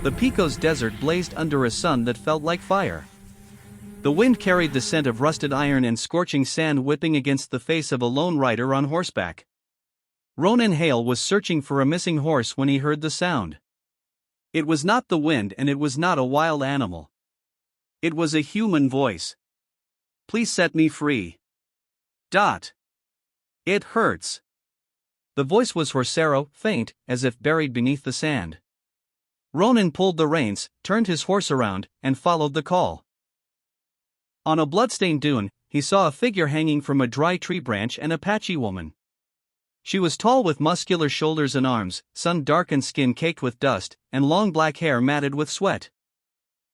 The Pecos desert blazed under a sun that felt like fire. The wind carried the scent of rusted iron and scorching sand whipping against the face of a lone rider on horseback. Ronan Hale was searching for a missing horse when he heard the sound. It was not the wind and it was not a wild animal. It was a human voice. "Please set me free. It hurts." The voice was hoarse, faint, as if buried beneath the sand. Ronan pulled the reins, turned his horse around, and followed the call. On a bloodstained dune, he saw a figure hanging from a dry tree branch, an Apache woman. She was tall with muscular shoulders and arms, sun-darkened skin caked with dust, and long black hair matted with sweat.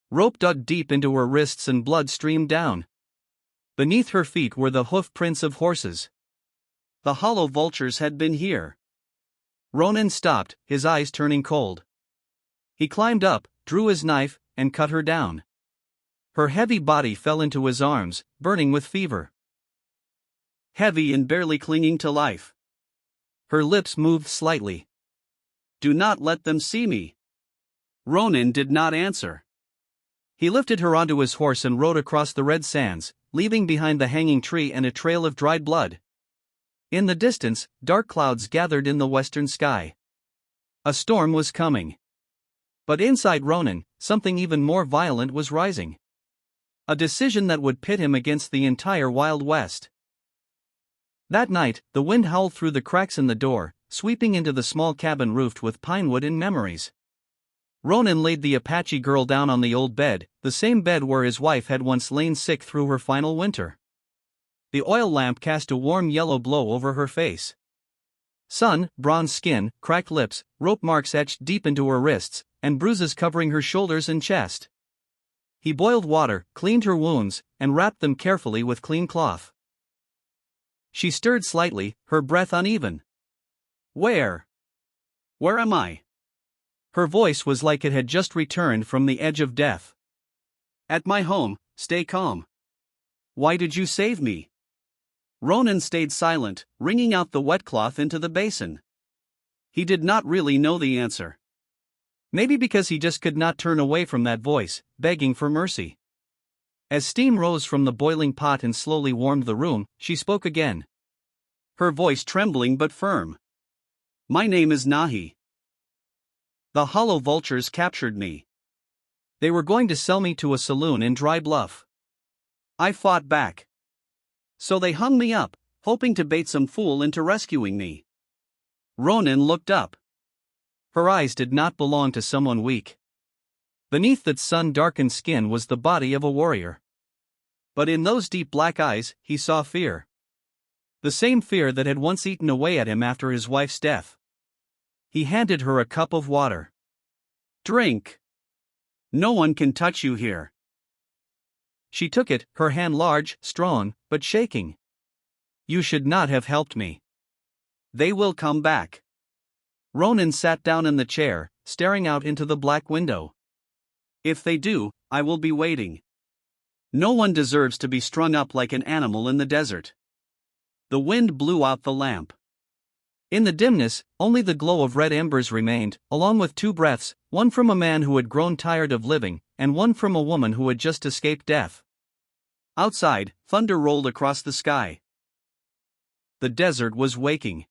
Rope dug deep into her wrists and blood streamed down. Beneath her feet were the hoof prints of horses. The hollow vultures had been here. Ronan stopped, his eyes turning cold. He climbed up, drew his knife, and cut her down. Her heavy body fell into his arms, burning with fever. Heavy and barely clinging to life. Her lips moved slightly. "Do not let them see me." Ronan did not answer. He lifted her onto his horse and rode across the red sands, leaving behind the hanging tree and a trail of dried blood. In the distance, dark clouds gathered in the western sky. A storm was coming. But inside Ronan, something even more violent was rising. A decision that would pit him against the entire Wild West. That night, the wind howled through the cracks in the door, sweeping into the small cabin roofed with pinewood and memories. Ronan laid the Apache girl down on the old bed, the same bed where his wife had once lain sick through her final winter. The oil lamp cast a warm yellow glow over her face. Sun, bronze skin, cracked lips, rope marks etched deep into her wrists, and bruises covering her shoulders and chest. He boiled water, cleaned her wounds, and wrapped them carefully with clean cloth. She stirred slightly, her breath uneven. Where am I?" Her voice was like it had just returned from the edge of death. "At my home, stay calm." "Why did you save me?" Ronan stayed silent, wringing out the wet cloth into the basin. He did not really know the answer. Maybe because he just could not turn away from that voice, begging for mercy. As steam rose from the boiling pot and slowly warmed the room, she spoke again. Her voice trembling but firm. "My name is Nahi. The hollow vultures captured me. They were going to sell me to a saloon in Dry Bluff. I fought back. So they hung me up, hoping to bait some fool into rescuing me." Ronan looked up. Her eyes did not belong to someone weak. Beneath that sun-darkened skin was the body of a warrior. But in those deep black eyes, he saw fear. The same fear that had once eaten away at him after his wife's death. He handed her a cup of water. "Drink. No one can touch you here." She took it, her hand large, strong, but shaking. "You should not have helped me. They will come back." Ronan sat down in the chair, staring out into the black window. "If they do, I will be waiting. No one deserves to be strung up like an animal in the desert." The wind blew out the lamp. In the dimness, only the glow of red embers remained, along with two breaths, one from a man who had grown tired of living, and one from a woman who had just escaped death. Outside, thunder rolled across the sky. The desert was waking.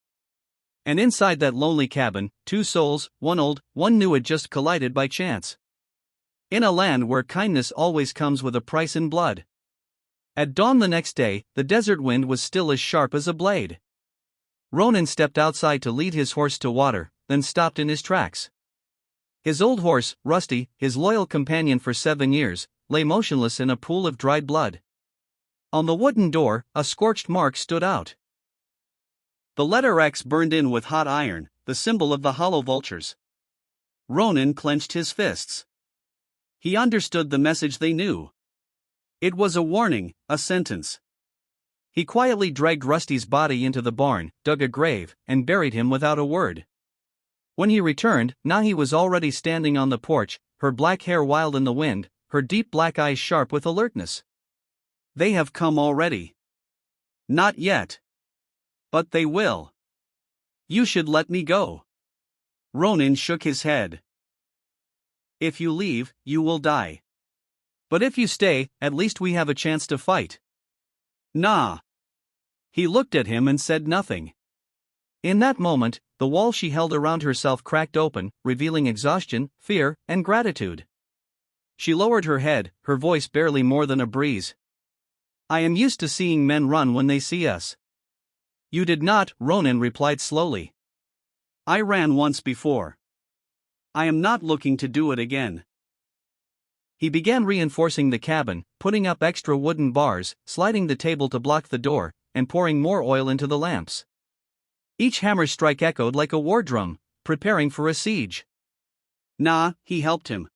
And inside that lonely cabin, two souls, one old, one new, had just collided by chance. In a land where kindness always comes with a price in blood. At dawn the next day, the desert wind was still as sharp as a blade. Ronan stepped outside to lead his horse to water, then stopped in his tracks. His old horse, Rusty, his loyal companion for 7 years, lay motionless in a pool of dried blood. On the wooden door, a scorched mark stood out. The letter X burned in with hot iron, the symbol of the hollow vultures. Ronan clenched his fists. He understood the message they knew. It was a warning, a sentence. He quietly dragged Rusty's body into the barn, dug a grave, and buried him without a word. When he returned, Nahi was already standing on the porch, her black hair wild in the wind, her deep black eyes sharp with alertness. "They have come already." "Not yet. But they will. You should let me go." Ronan shook his head. If you leave, you will die. But if you stay, at least we have a chance to fight. Nah. He looked at him and said nothing. In that moment, the wall she held around herself cracked open, revealing exhaustion, fear, and gratitude. She lowered her head, her voice barely more than a breeze. I am used to seeing men run when they see us. You did not, Ronan replied slowly. I ran once before. I am not looking to do it again. He began reinforcing the cabin, putting up extra wooden bars, sliding the table to block the door, and pouring more oil into the lamps. Each hammer strike echoed like a war drum, preparing for a siege. Nah, he helped him.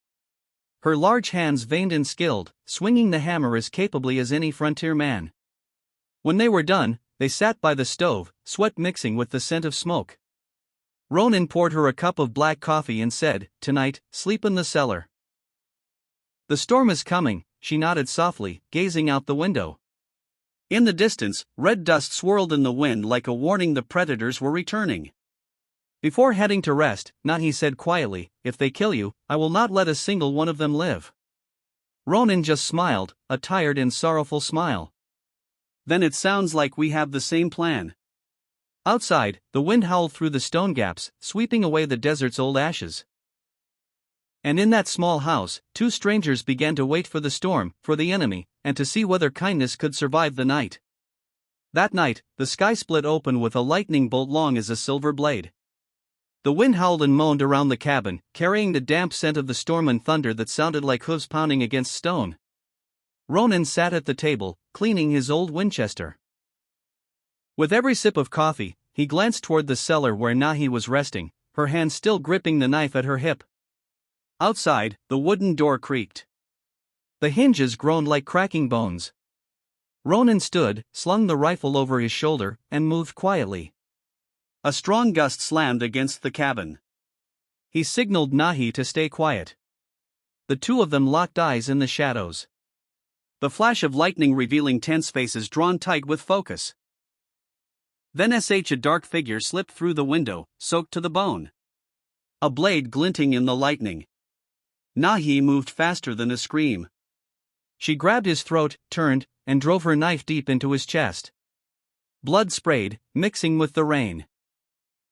Her large hands veined and skilled, swinging the hammer as capably as any frontier man. When they were done, they sat by the stove, sweat mixing with the scent of smoke. Ronan poured her a cup of black coffee and said, Tonight, sleep in the cellar. The storm is coming, she nodded softly, gazing out the window. In the distance, red dust swirled in the wind like a warning the predators were returning. Before heading to rest, Nahi said quietly, If they kill you, I will not let a single one of them live. Ronan just smiled, a tired and sorrowful smile. Then it sounds like we have the same plan. Outside, the wind howled through the stone gaps, sweeping away the desert's old ashes. And in that small house, two strangers began to wait for the storm, for the enemy, and to see whether kindness could survive the night. That night, the sky split open with a lightning bolt long as a silver blade. The wind howled and moaned around the cabin, carrying the damp scent of the storm and thunder that sounded like hooves pounding against stone. Ronan sat at the table, cleaning his old Winchester. With every sip of coffee, he glanced toward the cellar where Nahi was resting, her hand still gripping the knife at her hip. Outside, the wooden door creaked. The hinges groaned like cracking bones. Ronan stood, slung the rifle over his shoulder, and moved quietly. A strong gust slammed against the cabin. He signaled Nahi to stay quiet. The two of them locked eyes in the shadows. The flash of lightning revealing tense faces drawn tight with focus. Then a dark figure slipped through the window, soaked to the bone. A blade glinting in the lightning. Nahi moved faster than a scream. She grabbed his throat, turned, and drove her knife deep into his chest. Blood sprayed, mixing with the rain.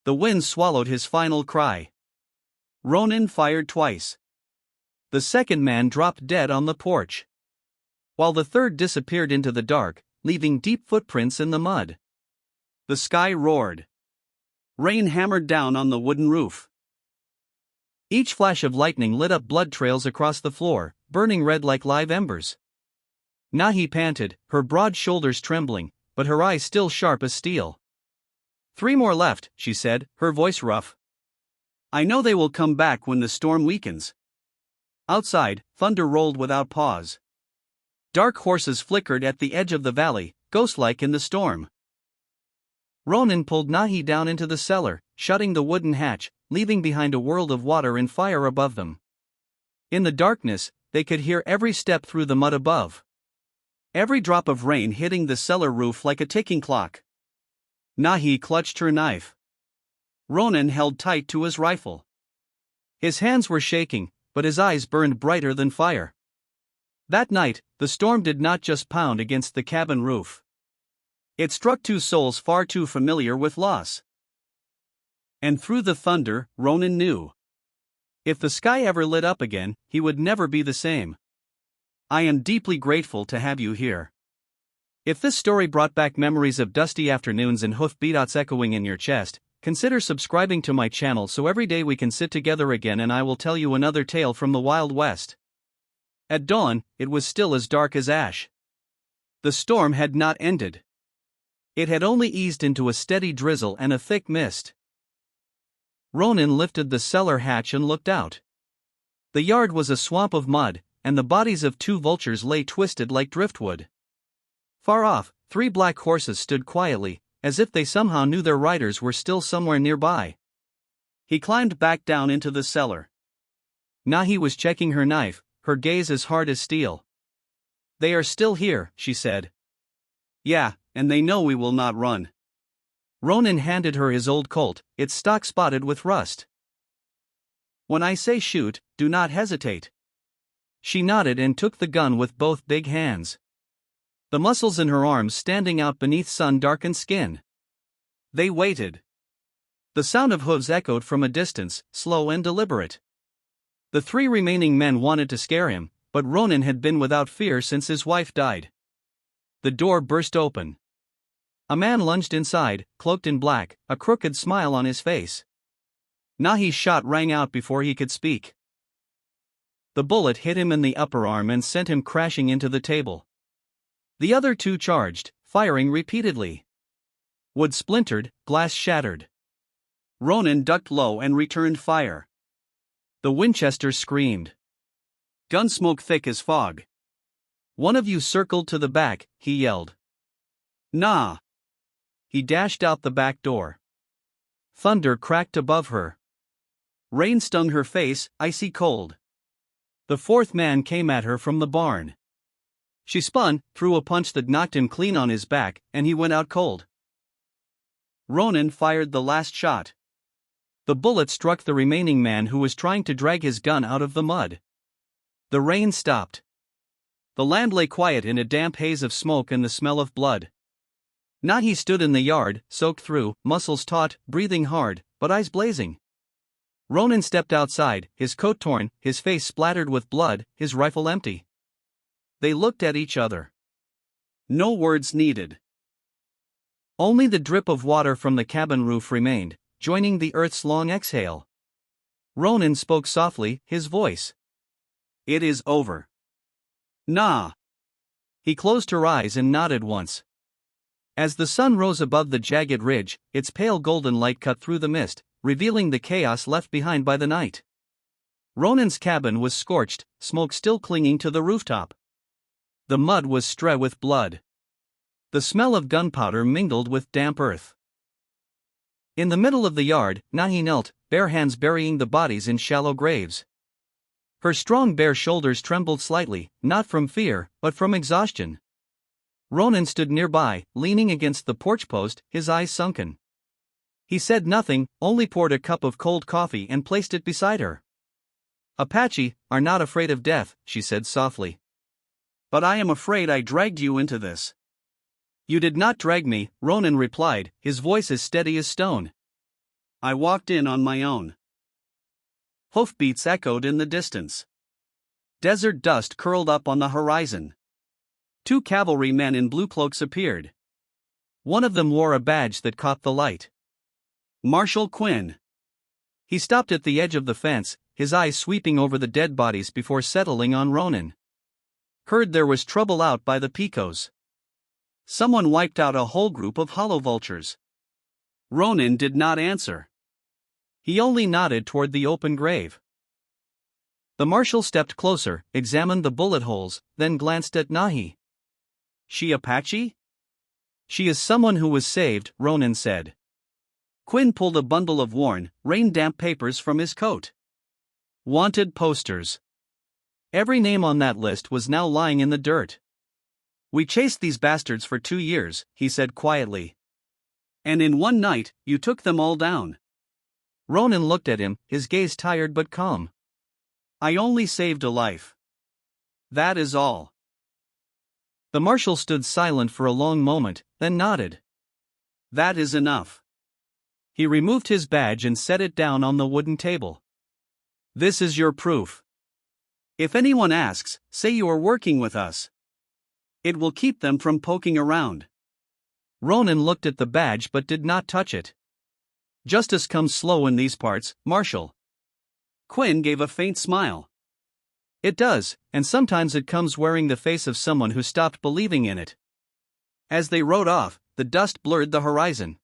The wind swallowed his final cry. Ronan fired twice. The second man dropped dead on the porch, while the third disappeared into the dark, leaving deep footprints in the mud. The sky roared. Rain hammered down on the wooden roof. Each flash of lightning lit up blood trails across the floor, burning red like live embers. Nahi panted, her broad shoulders trembling, but her eyes still sharp as steel. 3 more left, she said, her voice rough. I know they will come back when the storm weakens. Outside, thunder rolled without pause. Dark horses flickered at the edge of the valley, ghost-like in the storm. Ronan pulled Nahi down into the cellar, shutting the wooden hatch, leaving behind a world of water and fire above them. In the darkness, they could hear every step through the mud above. Every drop of rain hitting the cellar roof like a ticking clock. Nahi clutched her knife. Ronan held tight to his rifle. His hands were shaking, but his eyes burned brighter than fire. That night, the storm did not just pound against the cabin roof. It struck two souls far too familiar with loss. And through the thunder, Ronan knew. If the sky ever lit up again, he would never be the same. I am deeply grateful to have you here. If this story brought back memories of dusty afternoons and hoofbeats echoing in your chest, consider subscribing to my channel so every day we can sit together again and I will tell you another tale from the Wild West. At dawn, it was still as dark as ash. The storm had not ended. It had only eased into a steady drizzle and a thick mist. Ronan lifted the cellar hatch and looked out. The yard was a swamp of mud, and the bodies of 2 vultures lay twisted like driftwood. Far off, 3 black horses stood quietly, as if they somehow knew their riders were still somewhere nearby. He climbed back down into the cellar. Nahi was checking her knife, her gaze as hard as steel. They are still here, she said. Yeah, and they know we will not run. Ronan handed her his old Colt, its stock spotted with rust. When I say shoot, do not hesitate. She nodded and took the gun with both big hands, the muscles in her arms standing out beneath sun-darkened skin. They waited. The sound of hooves echoed from a distance, slow and deliberate. The three remaining men wanted to scare him, but Ronan had been without fear since his wife died. The door burst open. A man lunged inside, cloaked in black, a crooked smile on his face. Nahi's shot rang out before he could speak. The bullet hit him in the upper arm and sent him crashing into the table. The other two charged, firing repeatedly. Wood splintered, glass shattered. Ronan ducked low and returned fire. The Winchester screamed. Gunsmoke thick as fog. One of you circled to the back, he yelled. Nah. He dashed out the back door. Thunder cracked above her. Rain stung her face, icy cold. The fourth man came at her from the barn. She spun, threw a punch that knocked him clean on his back, and he went out cold. Ronan fired the last shot. The bullet struck the remaining man who was trying to drag his gun out of the mud. The rain stopped. The land lay quiet in a damp haze of smoke and the smell of blood. Nahi stood in the yard, soaked through, muscles taut, breathing hard, but eyes blazing. Ronan stepped outside, his coat torn, his face splattered with blood, his rifle empty. They looked at each other. No words needed. Only the drip of water from the cabin roof remained, joining the earth's long exhale. Ronan spoke softly, his voice. It is over. Nah. He closed her eyes and nodded once. As the sun rose above the jagged ridge, its pale golden light cut through the mist, revealing the chaos left behind by the night. Ronan's cabin was scorched, smoke still clinging to the rooftop. The mud was strewn with blood. The smell of gunpowder mingled with damp earth. In the middle of the yard, Nahi knelt, bare hands burying the bodies in shallow graves. Her strong bare shoulders trembled slightly, not from fear, but from exhaustion. Ronan stood nearby, leaning against the porch post, his eyes sunken. He said nothing, only poured a cup of cold coffee and placed it beside her. Apache are not afraid of death, she said softly. But I am afraid I dragged you into this. You did not drag me, Ronan replied, his voice as steady as stone. I walked in on my own. Hoofbeats echoed in the distance. Desert dust curled up on the horizon. Two cavalrymen in blue cloaks appeared. One of them wore a badge that caught the light. Marshal Quinn. He stopped at the edge of the fence, his eyes sweeping over the dead bodies before settling on Ronan. Heard there was trouble out by the Picos. Someone wiped out a whole group of hollow vultures. Ronan did not answer. He only nodded toward the open grave. The marshal stepped closer, examined the bullet holes, then glanced at Nahi. She Apache? She is someone who was saved, Ronan said. Quinn pulled a bundle of worn, rain-damp papers from his coat. Wanted posters. Every name on that list was now lying in the dirt. We chased these bastards for 2 years, he said quietly. And in one night, you took them all down. Ronan looked at him, his gaze tired but calm. I only saved a life. That is all. The marshal stood silent for a long moment, then nodded. That is enough. He removed his badge and set it down on the wooden table. This is your proof. If anyone asks, say you are working with us. It will keep them from poking around. Ronan looked at the badge but did not touch it. Justice comes slow in these parts, Marshal. Quinn gave a faint smile. It does, and sometimes it comes wearing the face of someone who stopped believing in it. As they rode off, the dust blurred the horizon.